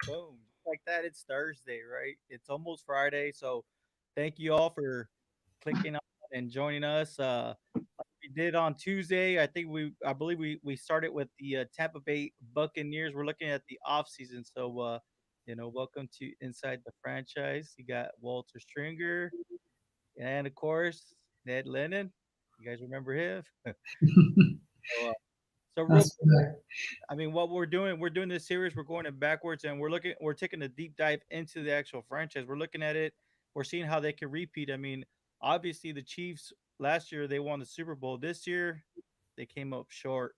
Boom. Like that, it's Thursday, right? It's almost Friday. So thank you all for clicking on and joining us. Like we did on Tuesday. I believe we started with the Tampa Bay Buccaneers. We're looking at the off season. So welcome to Inside the Franchise. You got Walter Stringer and of course Ned Lennon. You guys remember him? So, uh, so real That's correct. I mean, what we're doing this series, we're going it backwards, and we're taking a deep dive into the actual franchise. We're looking at it, we're seeing how they can repeat. I mean, obviously the Chiefs last year they won the Super Bowl. This year, they came up short.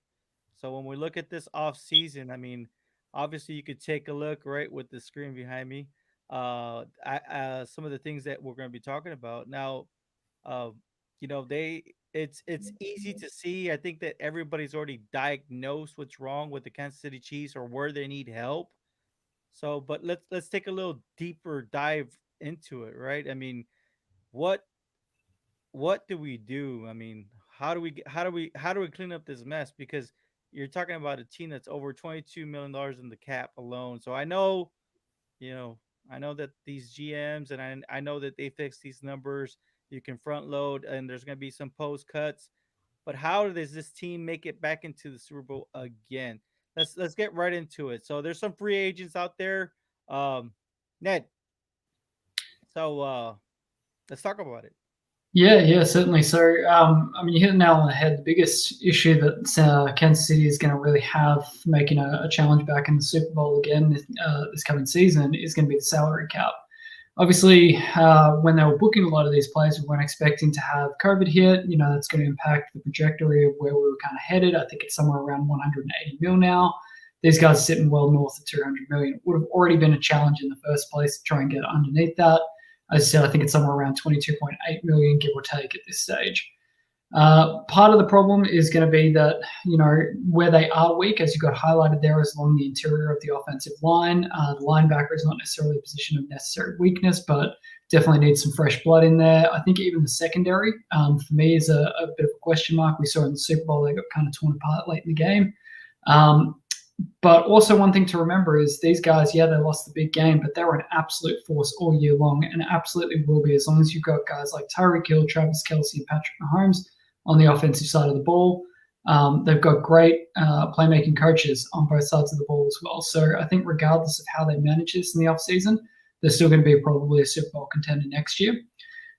So when we look at this off season, I mean, obviously you could take a look right with the screen behind me. Some of the things that we're going to be talking about now. Uh, they it's easy to see. I think that everybody's already diagnosed what's wrong with the Kansas City Chiefs or where they need help. So, but let's take a little deeper dive into it, right? I mean, what what do we do? I mean, how do we clean up this mess? Because you're talking about a team that's over $22 million in the cap alone. So you know, I know that these GMs and I know that they fix these numbers. You can front load and there's going to be some post cuts. But how does this team make it back into the Super Bowl again? Let's get right into it. So there's some free agents out there. Um, Ned. So let's talk about it. Yeah, certainly. So, I mean, you hit the nail on the head. The biggest issue that Kansas City is going to really have making a challenge back in the Super Bowl again this coming season is going to be the salary cap. Obviously, when they were booking a lot of these players, we weren't expecting to have COVID hit. You know, that's going to impact the trajectory of where we were kind of headed. I think it's somewhere around 180 mil now. These guys are sitting well north of 200 million. It would have already been a challenge in the first place to try and get underneath that. As I said, I think it's somewhere around 22.8 million, give or take, at this stage. Part of the problem is going to be that, you know, where they are weak, as you got highlighted there, is along the interior of the offensive line. The linebacker is not necessarily a position of necessary weakness, but definitely needs some fresh blood in there. I think even the secondary, for me, is a bit of a question mark. We saw in the Super Bowl they got kind of torn apart late in the game. But also one thing to remember is these guys, yeah, they lost the big game, but they were an absolute force all year long and absolutely will be as long as you've got guys like Tyreek Hill, Travis Kelce, and Patrick Mahomes on the offensive side of the ball. They've got great playmaking coaches on both sides of the ball as well. So I think regardless of how they manage this in the offseason, they're still going to be probably a Super Bowl contender next year.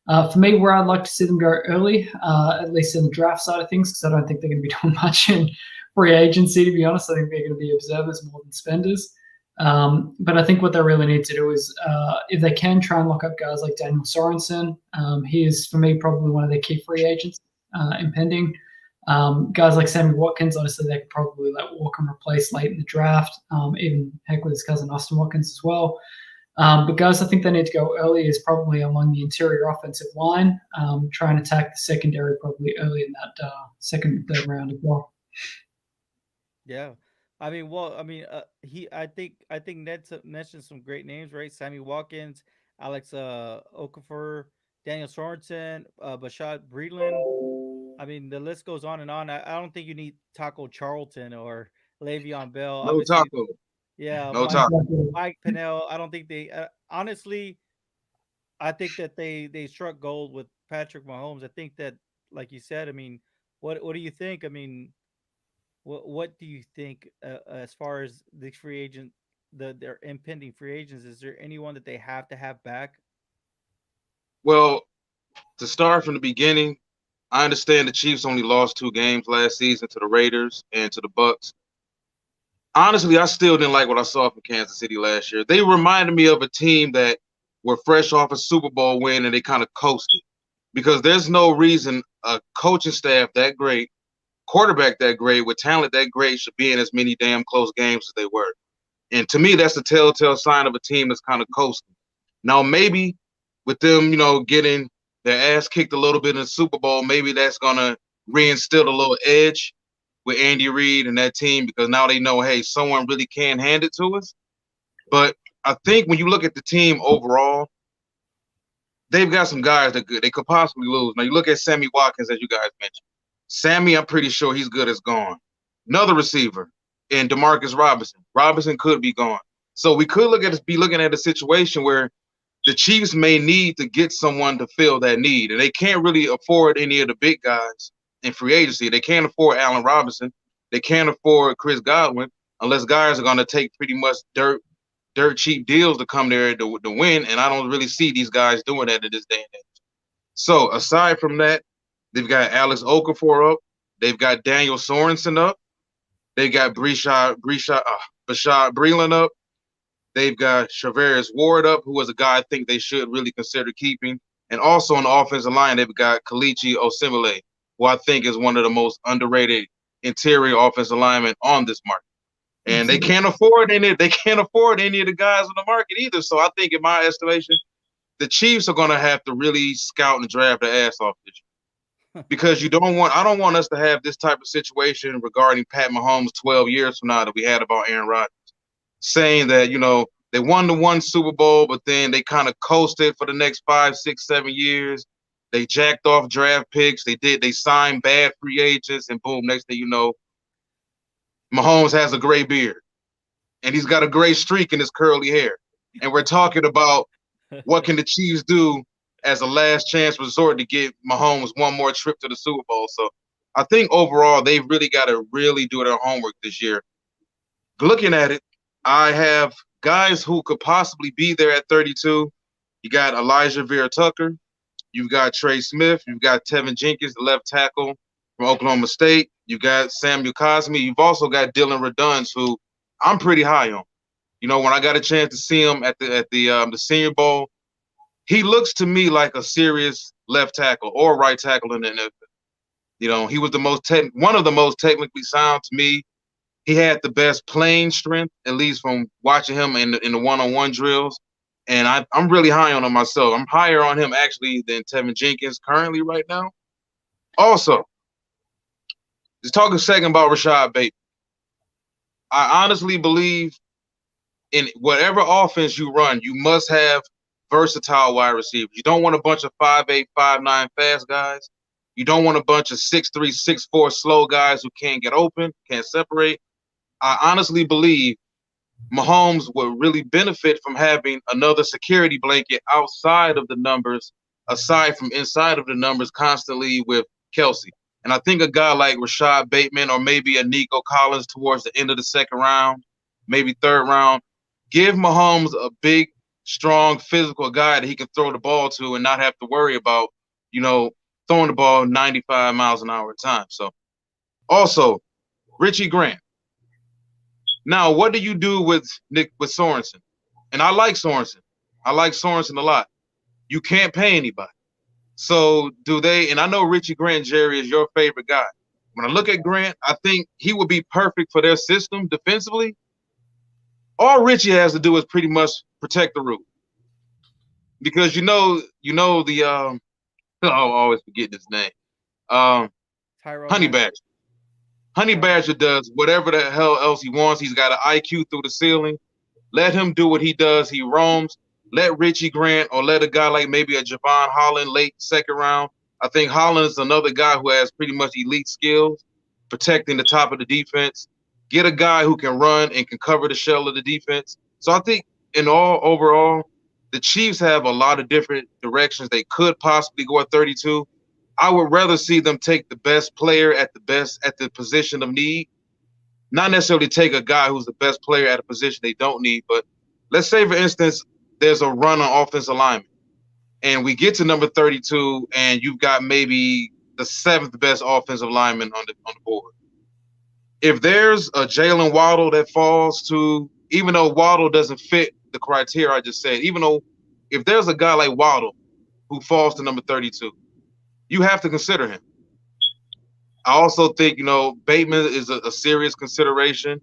For me, where I'd like to see them go early, at least in the draft side of things, because I don't think they're going to be doing much in free agency, to be honest. I think they're going to be observers more than spenders. But I think what they really need to do is, if they can, try and lock up guys like Daniel Sorensen. He is, for me, probably one of their key free agents impending. Guys like Sammy Watkins, honestly, they could probably let walk and replace late in the draft. Even heck with his cousin Austin Watkins as well. But guys, I think they need to go early is probably along the interior offensive line. Try and attack the secondary probably early in that second, third round as well. Yeah. I think Ned mentioned some great names, right? Sammy Watkins, Alex Okafor, Daniel Sorensen, Bashad Breeland. I mean, the list goes on and on. I don't think you need Taco Charlton or Le'Veon Bell. No Obviously, taco. yeah, No taco. Mike Pennell. I don't think they honestly. I think that they struck gold with Patrick Mahomes. I think that, like you said, I mean, what do you think? I mean, what do you think as far as the free agent, their impending free agents? Is there anyone that they have to have back? Well, to start from the beginning, I understand the Chiefs only lost 2 games last season to the Raiders and to the Bucks. Honestly, I still didn't like what I saw from Kansas City last year. They reminded me of a team that were fresh off a Super Bowl win and they kind of coasted. Because there's no reason a coaching staff that great, quarterback that great, with talent that great should be in as many damn close games as they were. And to me, that's the telltale sign of a team that's kind of coasting. Now, maybe with them, getting their ass kicked a little bit in the Super Bowl, maybe that's going to reinstill a little edge with Andy Reid and that team, because now they know, hey, someone really can hand it to us. But I think when you look at the team overall, they've got some guys that good. They could possibly lose. Now, you look at Sammy Watkins, as you guys mentioned. Sammy, I'm pretty sure he's good as gone. another receiver in Demarcus Robinson. Robinson could be gone. So we could be looking at a situation where the Chiefs may need to get someone to fill that need, and they can't really afford any of the big guys in free agency. They can't afford Allen Robinson. They can't afford Chris Godwin unless guys are going to take pretty much dirt cheap deals to come there to win. And I don't really see these guys doing that in this day and age. So aside from that, they've got Alex Okafor up. They've got Daniel Sorensen up. They've got Bashad Breeland up. They've got Charvarius Ward up, who is a guy I think they should really consider keeping. And also on the offensive line, they've got Kelechi Osemele, who I think is one of the most underrated interior offensive linemen on this market. And they can't afford any. They can't afford any of the guys on the market either. So I think, in my estimation, the Chiefs are going to have to really scout and draft their ass off this year, because I don't want us to have this type of situation regarding Pat Mahomes 12 years from now that we had about Aaron Rodgers, saying that they won the one Super Bowl, but then they kind of coasted for the next 5, 6, 7 years. They jacked off draft picks. They signed bad free agents, and boom, next thing you know, Mahomes has a gray beard, and he's got a gray streak in his curly hair. And we're talking about what can the Chiefs do as a last chance resort to get Mahomes one more trip to the Super Bowl. So I think overall they've really got to really do their homework this year. Looking at it, I have guys who could possibly be there at 32. You got Elijah Vera-Tucker. You've got Trey Smith. You've got Tevin Jenkins, the left tackle from Oklahoma State. You got Samuel Cosmi. You've also got Dylan Redunz, who I'm pretty high on. When I got a chance to see him at the Senior Bowl, he looks to me like a serious left tackle or right tackle in the NFL. He was one of the most technically sound to me. He had the best playing strength, at least from watching him in the one-on-one drills. And I'm really high on him myself. I'm higher on him actually than Tevin Jenkins currently right now. Also, just talking a second about Rashad Bateman. I honestly believe in whatever offense you run, you must have versatile wide receivers. You don't want a bunch of 5'8", 5'9" fast guys. You don't want a bunch of 6'3", 6'4" slow guys who can't get open, can't separate. I honestly believe Mahomes would really benefit from having another security blanket outside of the numbers, aside from inside of the numbers constantly with Kelsey. And I think a guy like Rashad Bateman or maybe a Nico Collins towards the end of the second round, maybe third round, give Mahomes a big, strong, physical guy that he can throw the ball to and not have to worry about, throwing the ball 95 miles an hour at times. So also, Richie Grant. Now, what do you do with Sorensen? And I like Sorensen. I like Sorensen a lot. You can't pay anybody. So do they? And I know Richie Grant, Jerry, is your favorite guy. When I look at Grant, I think he would be perfect for their system defensively. All Richie has to do is pretty much protect the root, because the I always forget his name. Honey Badger. Honey Badger does whatever the hell else he wants. He's got an IQ through the ceiling. Let him do what he does. He roams. Let Richie Grant or let a guy like maybe a Javon Holland late second round. I think Holland is another guy who has pretty much elite skills, protecting the top of the defense. Get a guy who can run and can cover the shell of the defense. So I think overall, the Chiefs have a lot of different directions they could possibly go at 32. I would rather see them take the best player at the position of need, not necessarily take a guy who's the best player at a position they don't need. But let's say, for instance, there's a run on offensive lineman, and we get to number 32, and you've got maybe the 7th best offensive lineman on the board. If there's a Jalen Waddle that falls to, even though Waddle doesn't fit the criteria I just said, if there's a guy like Waddle who falls to number 32, you have to consider him. I also think, Bateman is a serious consideration.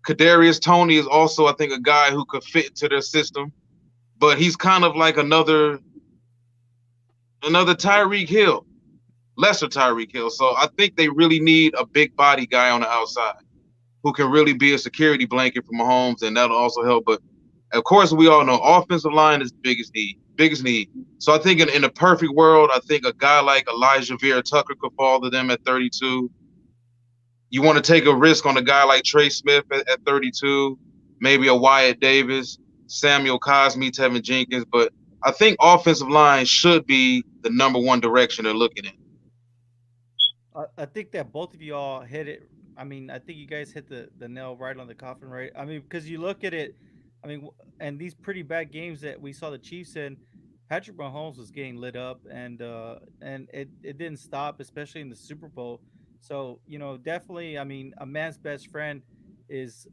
Kadarius Toney is also, I think, a guy who could fit into their system, but he's kind of like another Tyreek Hill, lesser Tyreek Hill. So I think they really need a big body guy on the outside who can really be a security blanket for Mahomes, and that'll also help. But of course, we all know offensive line is the biggest need. So I think in a perfect world, I think a guy like Elijah Vera-Tucker could fall to them at 32. You want to take a risk on a guy like Trey Smith at 32, maybe a Wyatt Davis, Samuel Cosme, Tevin Jenkins, but I think offensive line should be the number one direction they're looking at. I think that both of you all hit it. I mean, I think you guys hit the nail right on the coffin, right? I mean, because you look at it, I mean, and these pretty bad games that we saw the Chiefs in, Patrick Mahomes was getting lit up, and it didn't stop, especially in the Super Bowl. So definitely, I mean, a man's best friend is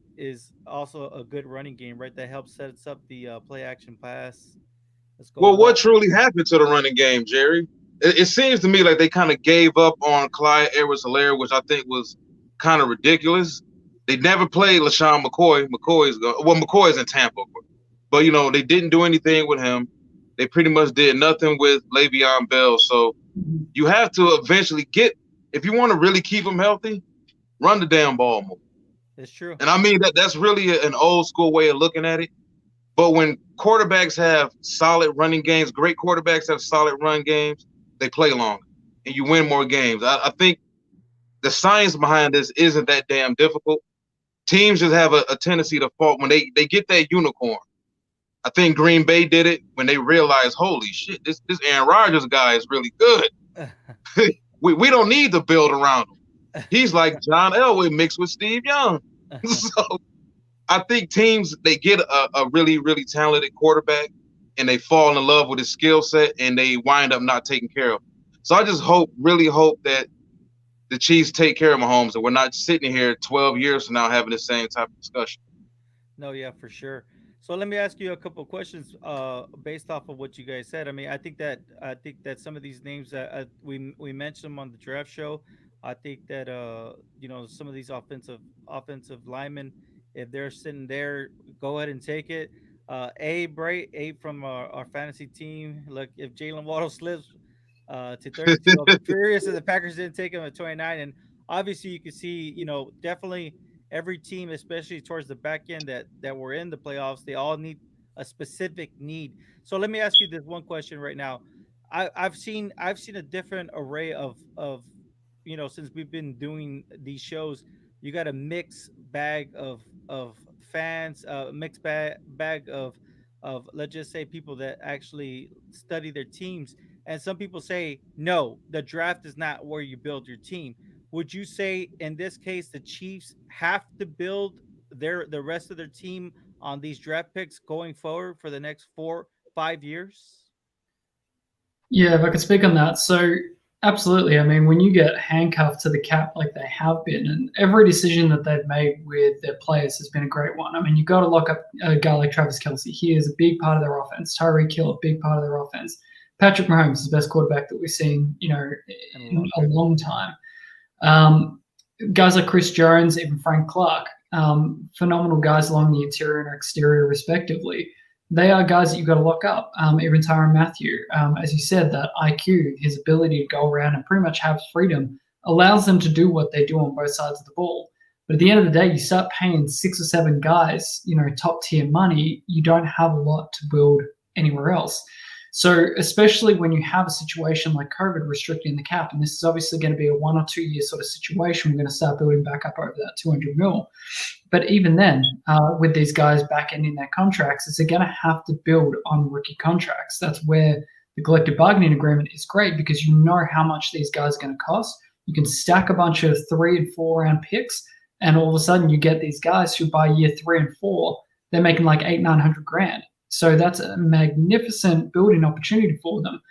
also a good running game, right? That helps sets up the play action pass. Let's go Well, what left. truly happened to the running game, Jerry? It seems to me like they kind of gave up on Clyde Edwards-Helaire, which I think was kind of ridiculous. They never played LaShawn McCoy. McCoy's in Tampa, but they didn't do anything with him. They pretty much did nothing with Le'Veon Bell. So you have to eventually if you want to really keep him healthy, run the damn ball more. It's true. And I mean that's really an old school way of looking at it. But when quarterbacks have solid running games, great quarterbacks have solid run games, they play longer and you win more games. I think the science behind this isn't that damn difficult. Teams just have a tendency to fall when they get that unicorn. I think Green Bay did it when they realized, holy shit, this Aaron Rodgers guy is really good. we don't need to build around him. He's like John Elway mixed with Steve Young. So I think teams, they get a really, really talented quarterback and they fall in love with his skill set and they wind up not taking care of him. So I just really hope that the Chiefs take care of Mahomes and we're not sitting here 12 years from now having the same type of discussion. No, yeah, for sure. So let me ask you a couple of questions based off of what you guys said. I mean, I think that some of these names that we mentioned them on the draft show. I think that some of these offensive linemen, if they're sitting there, go ahead and take it. Abe, right? Abe from our fantasy team. Look, if Jalen Waddle slips to 32, I'll be furious if the Packers didn't take him at 29. And obviously, you can see, definitely every team, especially towards the back end that were in the playoffs, they all need a specific need. So let me ask you this one question right now. I've seen a different array of since we've been doing these shows. You got a mixed bag of fans, mixed bag of let's just say people that actually study their teams, and some people say no, the draft is not where you build your team. Would you say in this case the Chiefs have to build the rest of their team on these draft picks going forward for the next 4-5 years? Yeah, if I could speak on that. So, absolutely. I mean, when you get handcuffed to the cap like they have been, and every decision that they've made with their players has been a great one. I mean, you've got to lock up a guy like Travis Kelce. He is a big part of their offense. Tyreek Hill, a big part of their offense. Patrick Mahomes is the best quarterback that we've seen, in a long time. Guys like Chris Jones, even Frank Clark, phenomenal guys along the interior and exterior, respectively. They are guys that you've got to lock up. Even Tyrann Mathieu, as you said, that IQ, his ability to go around and pretty much have freedom, allows them to do what they do on both sides of the ball. But at the end of the day, you start paying 6 or 7 guys, top tier money, you don't have a lot to build anywhere else. So especially when you have a situation like COVID restricting the cap, and this is obviously going to be a 1 or 2 year sort of situation, we're going to start building back up over that 200 mil. But even then, with these guys back ending their contracts, is they're going to have to build on rookie contracts. That's where the collective bargaining agreement is great, because you know how much these guys are going to cost. You can stack a bunch of 3 and 4 round picks, and all of a sudden you get these guys who by year 3 and 4, they're making like 800-900 grand. So that's a magnificent building opportunity for them.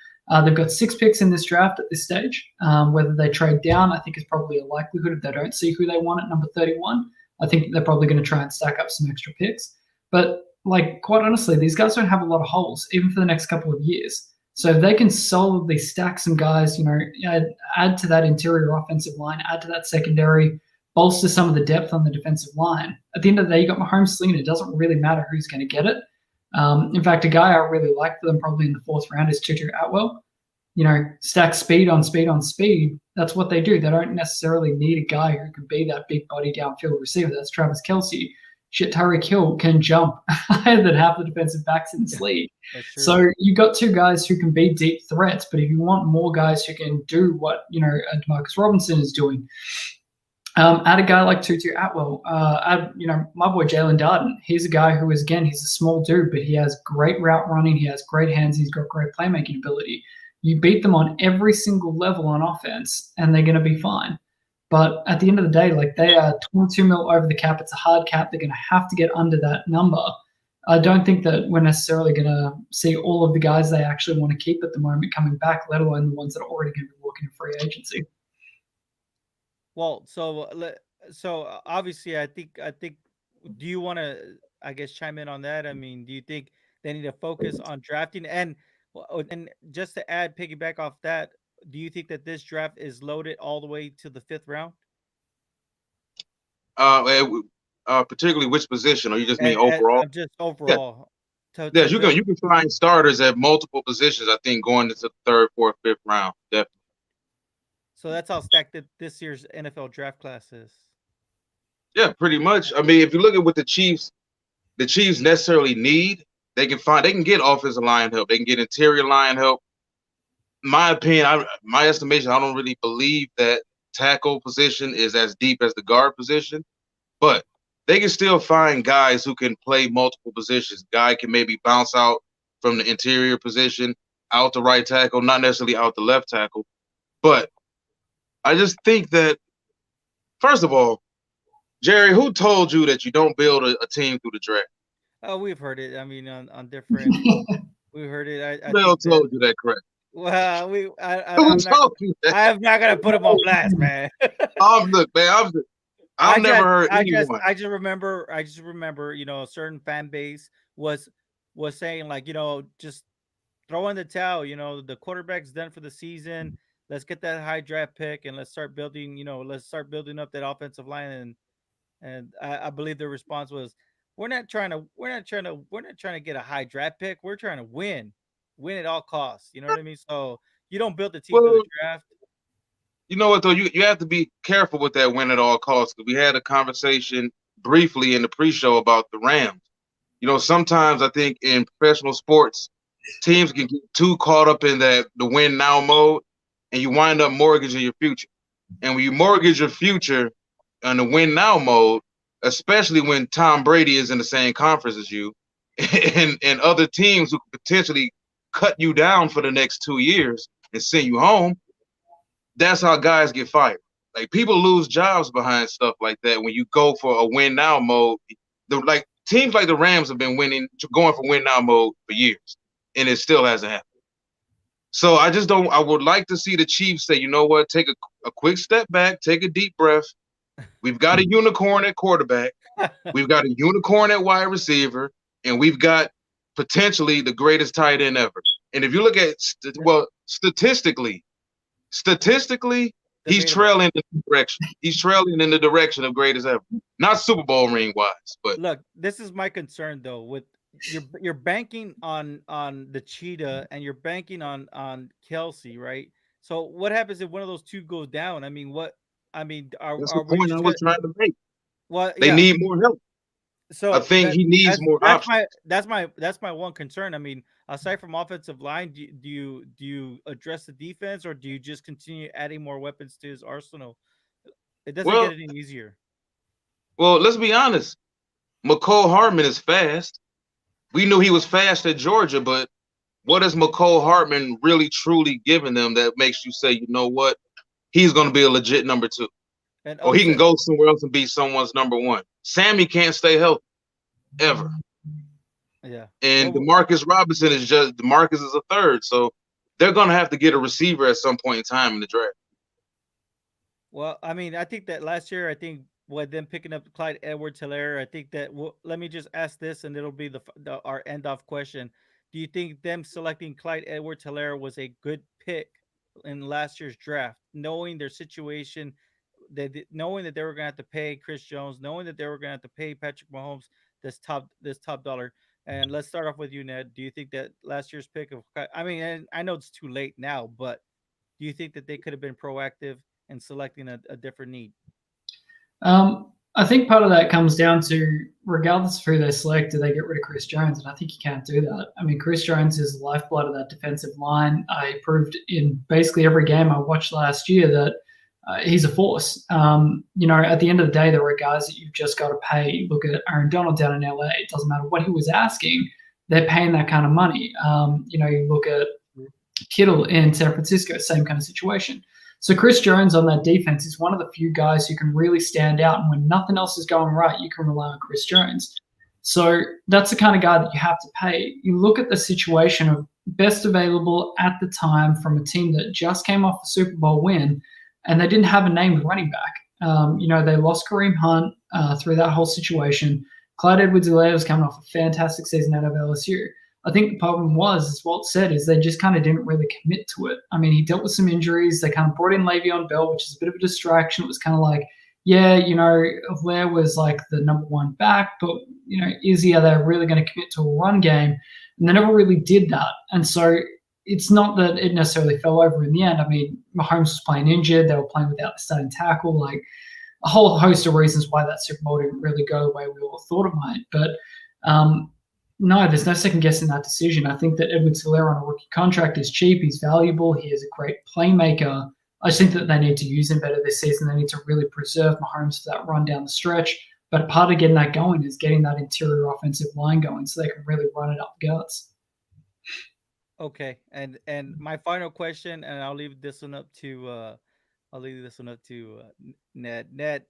They've got 6 picks in this draft at this stage. Whether they trade down, I think is probably a likelihood if they don't see who they want at number 31. I think they're probably going to try and stack up some extra picks. But quite honestly, these guys don't have a lot of holes, even for the next couple of years. So if they can solidly stack some guys, add to that interior offensive line, add to that secondary, bolster some of the depth on the defensive line. At the end of the day, you got Mahomes slinging it. It doesn't really matter who's going to get it. In fact, a guy I really like for them probably in the 4th round is Tutu Atwell. Stack speed on speed on speed. That's what they do. They don't necessarily need a guy who can be that big body downfield receiver. That's Travis Kelce. Shit, Tyreek Hill can jump higher than half the defensive backs in this league. So you got 2 guys who can be deep threats, but if you want more guys who can do what, Demarcus Robinson is doing, Add a guy like Tutu Atwell. Add, my boy Jalen Darden. He's a guy who is, again, he's a small dude, but he has great route running. He has great hands. He's got great playmaking ability. You beat them on every single level on offense, and they're going to be fine. But at the end of the day, like, they are 22 mil over the cap. It's a hard cap. They're going to have to get under that number. I don't think that we're necessarily going to see all of the guys they actually want to keep at the moment coming back, let alone the ones that are already going to be walking in free agency. Well, so obviously, I think. Do you want to, I guess, chime in on that? I mean, do you think they need to focus on drafting and just to add, piggyback off that, do you think that this draft is loaded all the way to the 5th round? Particularly which position, or you just mean overall? Just overall. Yeah. Yes, you can find starters at multiple positions. I think going into the 3rd, 4th, 5th round, definitely. So that's how stacked this year's NFL draft class is. Yeah, pretty much. I mean, if you look at what the Chiefs necessarily need, they can get offensive line help. They can get interior line help. My opinion, my estimation, I don't really believe that tackle position is as deep as the guard position, but they can still find guys who can play multiple positions. Guy can maybe bounce out from the interior position, out the right tackle, not necessarily out the left tackle. But I just think that, first of all, Jerry, who told you that you don't build a team through the draft? Oh, we've heard it. I mean, on different, we heard it. I Who told you that, correct? Well, Who told you that? I'm not gonna put him on blast, man. Look, man, I've never heard anyone. I just remember, a certain fan base was saying, like, just throw in the towel. The quarterback's done for the season. Let's get that high draft pick and let's start building. Let's start building up that offensive line. And I believe the response was, we're not trying to get a high draft pick. We're trying to win at all costs. You know what I mean? So you don't build the team through the draft. You know what, though? You have to be careful with that win at all costs. We had a conversation briefly in the pre-show about the Rams. Sometimes I think in professional sports, teams can get too caught up in the win now mode, and you wind up mortgaging your future. And when you mortgage your future on the win now mode, especially when Tom Brady is in the same conference as you, and other teams who could potentially cut you down for the next 2 years and send you home, that's how guys get fired. Like, people lose jobs behind stuff like that when you go for a win now mode. Teams like the Rams have been going for win now mode for years, and it still hasn't happened. So I would like to see the Chiefs say, you know what, take a quick step back, take a deep breath. We've got a unicorn at quarterback. We've got a unicorn at wide receiver, and we've got potentially the greatest tight end ever. And if you look at, statistically, he's trailing in the direction. He's trailing in the direction of greatest ever. Not Super Bowl ring wise, but look, this is my concern though. With you're banking on the cheetah and you're banking on Kelsey, right? So what happens if one of those two goes down? I mean, that's the point I was trying to make. Well, they need more help. So I think he needs more options. That's my one concern. I mean, aside from offensive line, do you address the defense, or do you just continue adding more weapons to his arsenal? It doesn't get any easier. Well, let's be honest. McCole Hardman is fast. We knew he was fast at Georgia, but what has McCole Hardman really truly given them that makes you say, you know what, he's going to be a legit number 2? Or he can go somewhere else and be someone's number 1. Sammy can't stay healthy ever. Yeah. And DeMarcus Robinson is a third. So they're going to have to get a receiver at some point in time in the draft. Well, I mean, I think that last year, them picking up Clyde Edwards-Helaire, I think that let me just ask this, and it'll be our end off question. Do you think them selecting Clyde Edwards-Helaire was a good pick in last year's draft, knowing their situation, knowing that they were going to have to pay Chris Jones, knowing that they were going to have to pay Patrick Mahomes this top dollar? And let's start off with you, Ned. Do you think that last year's pick and I know it's too late now, but do you think that they could have been proactive in selecting a different need? I think part of that comes down to, regardless of who they select, do they get rid of Chris Jones? And I think you can't do that. I mean, Chris Jones is the lifeblood of that defensive line. I proved in basically every game I watched last year that he's a force. At the end of the day, there are guys that you've just got to pay. Look at Aaron Donald down in LA. It doesn't matter what he was asking. They're paying that kind of money. You look at Kittle in San Francisco, same kind of situation. So Chris Jones on that defense is one of the few guys who can really stand out. And when nothing else is going right, you can rely on Chris Jones. So that's the kind of guy that you have to pay. You look at the situation of best available at the time from a team that just came off a Super Bowl win, and they didn't have a named running back. They lost Kareem Hunt through that whole situation. Clyde Edwards-Helaire was coming off a fantastic season out of LSU. I think the problem was, as Walt said, is they just kind of didn't really commit to it. I mean, he dealt with some injuries. They kind of brought in Le'Veon Bell, which is a bit of a distraction. It was kind of like, Helaire was like the number one back, but, are they really going to commit to a run game? And they never really did that. And so it's not that it necessarily fell over in the end. I mean, Mahomes was playing injured. They were playing without the starting tackle. Like, a whole host of reasons why that Super Bowl didn't really go the way we all thought it might. But no, there's no second guessing that decision. I think that Edwards-Helaire on a rookie contract is cheap. He's valuable. He is a great playmaker. I just think that they need to use him better this season. They need to really preserve Mahomes for that run down the stretch. But part of getting that going is getting that interior offensive line going so they can really run it up guts. Okay, and my final question, and I'll leave this one up to Ned. Ned,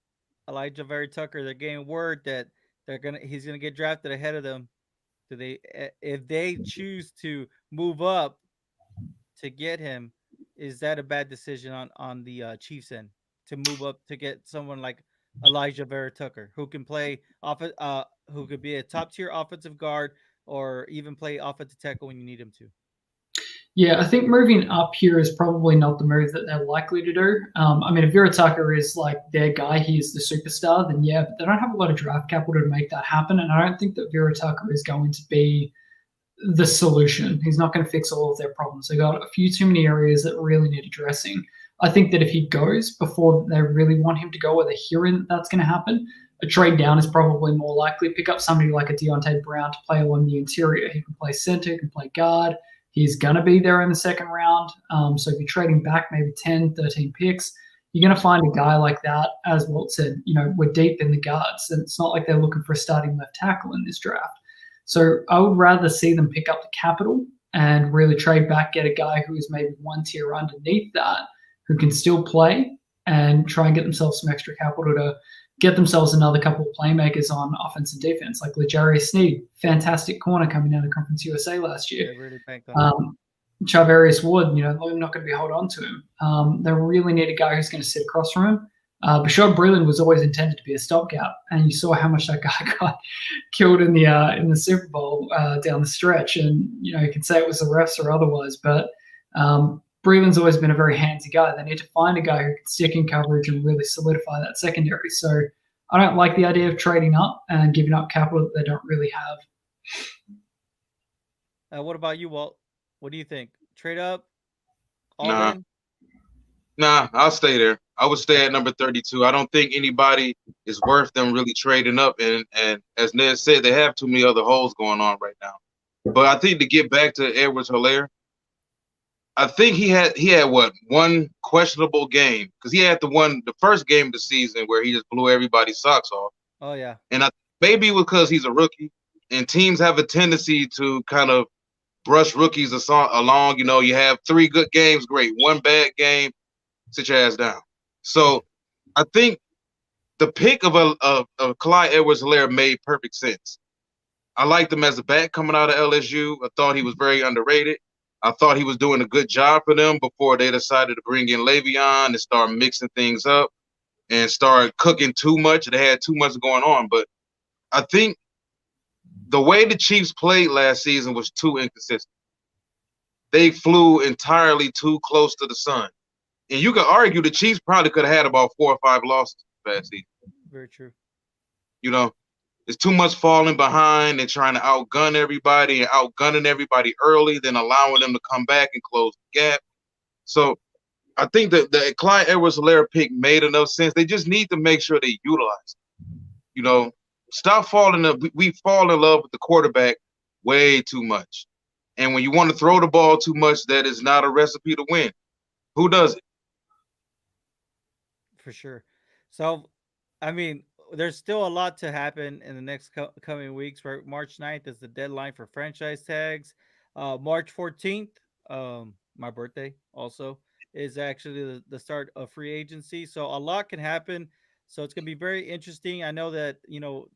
Elijah Vera Tucker. They're getting word that he's gonna get drafted ahead of them. Do they, if they choose to move up to get him, is that a bad decision on the Chiefs end to move up to get someone like Elijah Vera Tucker who can play who could be a top tier offensive guard or even play offensive tackle when you need him to? Yeah, I think moving up here is probably not the move that they're likely to do. If Vera Tucker is like their guy, he is the superstar, then yeah, but they don't have a lot of draft capital to make that happen. And I don't think that Vera Tucker is going to be the solution. He's not going to fix all of their problems. They got a few too many areas that really need addressing. I think that if he goes before they really want him to go, or they're hearing that's going to happen, a trade down is probably more likely. Pick up somebody like a Deontay Brown to play along the interior. He can play center, he can play guard. He's going to be there in the second round. So if you're trading back maybe 10, 13 picks, you're going to find a guy like that. As Walt said, we're deep in the guards. And it's not like they're looking for a starting left tackle in this draft. So I would rather see them pick up the capital and really trade back, get a guy who is maybe one tier underneath that, who can still play, and try and get themselves some extra capital to get themselves another couple of playmakers on offense and defense, like L'Jarius Sneed, fantastic corner coming out of Conference USA last year. They really banked on Charvarius Ward, they're not going to be hold on to him. They really need a guy who's going to sit across from him. Bashard Breeland was always intended to be a stopgap, and you saw how much that guy got killed in the Super Bowl down the stretch. And you can say it was the refs or otherwise, but Breeland's always been a very handsy guy. They need to find a guy who can stick in coverage and really solidify that secondary. So I don't like the idea of trading up and giving up capital that they don't really have. What about you, Walt? What do you think? Trade up? Nah, I'll stay there. I would stay at number 32. I don't think anybody is worth them really trading up. And as Ned said, they have too many other holes going on right now. But I think to get back to Edwards-Helaire, I think he had one questionable game, because he had the first game of the season where he just blew everybody's socks off. Oh yeah. And maybe because he's a rookie, and teams have a tendency to kind of brush rookies along. You have 3 good games, great. 1 bad game, sit your ass down. So I think the pick of Clyde Edwards-Helaire made perfect sense. I liked him as a back coming out of LSU. I thought he was very underrated. I thought he was doing a good job for them before they decided to bring in Le'Veon and start mixing things up and start cooking too much. They had too much going on. But I think the way the Chiefs played last season was too inconsistent. They flew entirely too close to the sun. And you could argue the Chiefs probably could have had about 4 or 5 losses last season. Very true. It's too much falling behind and trying to outgun everybody and outgunning everybody early, then allowing them to come back and close the gap. So I think that the Clyde Edwards-Helaire pick made enough sense. They just need to make sure they utilize it. Stop falling up. We fall in love with the quarterback way too much. And when you want to throw the ball too much, that is not a recipe to win. Who does it? for sure. So, I mean, there's still a lot to happen in the next coming weeks. Right, March 9th is the deadline for franchise tags. March 14th, my birthday also is actually the start of free agency. So a lot can happen. So it's gonna be very interesting. I know that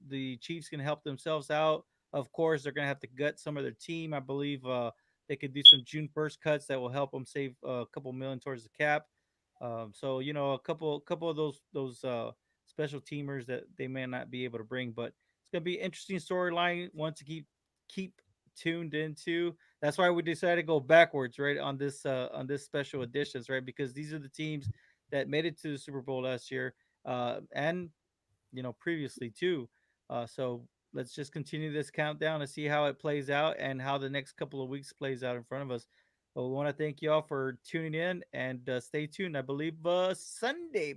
the Chiefs can help themselves out. Of course, they're gonna have to gut some of their team. I believe they could do some June 1st cuts that will help them save a couple million towards the cap. So a couple of those special teamers that they may not be able to bring, but it's gonna be an interesting storyline. One to keep tuned into. That's why we decided to go backwards, right, on this special editions, right, because these are the teams that made it to the Super Bowl last year, and previously too. So let's just continue this countdown and see how it plays out and how the next couple of weeks plays out in front of us. But we want to thank you all for tuning in and stay tuned. I believe Sunday,